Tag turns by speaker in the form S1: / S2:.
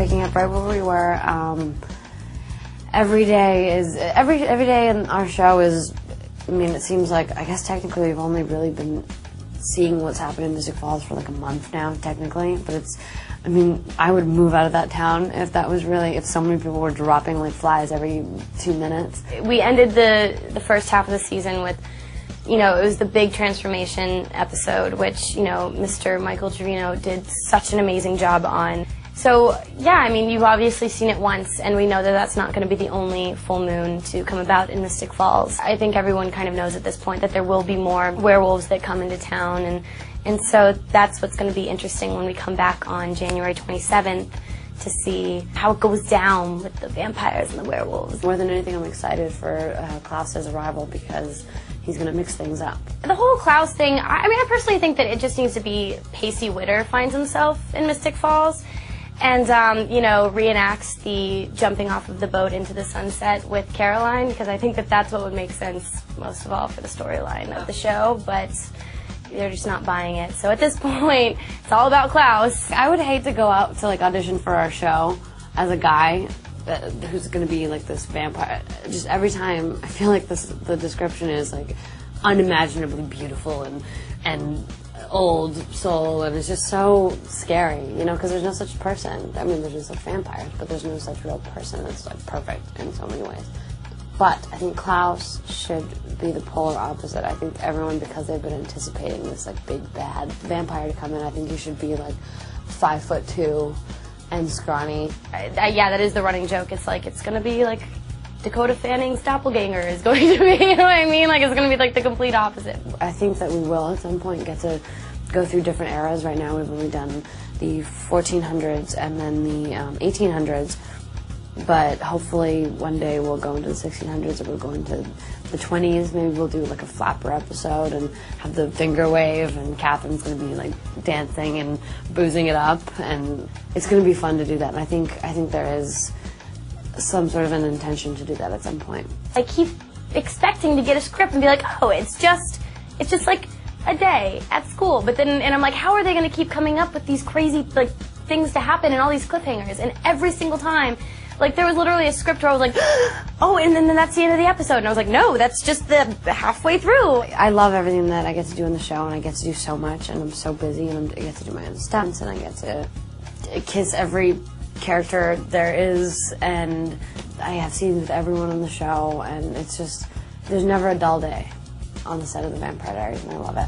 S1: picking up right where we were. Every day in our show is, I mean, it seems like, I guess technically we've only really been seeing what's happening in Mystic Falls for like a month now, technically, but it's, I mean, I would move out of that town if that was really, if so many people were dropping like flies every 2 minutes.
S2: We ended the first half of the season with, you know, it was the big transformation episode, which, you know, Mr. Michael Trevino did such an amazing job on. So, yeah, I mean, you've obviously seen it once, and we know that that's not going to be the only full moon to come about in Mystic Falls. I think everyone kind of knows at this point that there will be more werewolves that come into town, and so that's what's going to be interesting when we come back on January 27th to see how it goes down with the vampires and the werewolves.
S1: More than anything, I'm excited for Klaus's arrival because he's going to mix things up.
S2: The whole Klaus thing, I mean, I personally think that it just needs to be Pacey Witter finds himself in Mystic Falls and, you know, reenacts the jumping off of the boat into the sunset with Caroline, because I think that that's what would make sense most of all for the storyline of the show, but they're just not buying it. So at this point, it's all about Klaus.
S1: I would hate to go out to like audition for our show as a guy who's going to be like this vampire. Just every time, I feel like the description is like unimaginably beautiful and old soul, and it's just so scary, you know, because there's no such person. I mean, there's no such vampires, but there's no such real person that's like perfect in so many ways. But I think Klaus should be the polar opposite. I think everyone, because they've been anticipating this like big bad vampire to come in, I think you should be like 5'2" and scrawny.
S2: Yeah, that is the running joke. It's like, it's going to be like Dakota Fanning's doppelganger is going to be, you know what I mean? Like, it's going to be like the complete opposite.
S1: I think that we will at some point get to go through different eras. Right now we've only done the 1400s and then the 1800s. But hopefully one day we'll go into the 1600s, or we'll go into the 20s. Maybe we'll do like a flapper episode and have the finger wave, and Catherine's going to be like dancing and boozing it up, and it's going to be fun to do that. And I think there is some sort of an intention to do that at some point.
S2: I keep expecting to get a script and be like, oh, it's just like a day at school. But then, and I'm like, how are they going to keep coming up with these crazy like things to happen and all these cliffhangers? And every single time, like, there was literally a script where I was like, oh, and then that's the end of the episode. And I was like, no, that's just the halfway through.
S1: I love everything that I get to do in the show, and I get to do so much, and I'm so busy, and I get to do my own stunts, and I get to kiss every character there is, and I have scenes with everyone on the show, and it's just, there's never a dull day on the set of The Vampire Diaries, and I love it.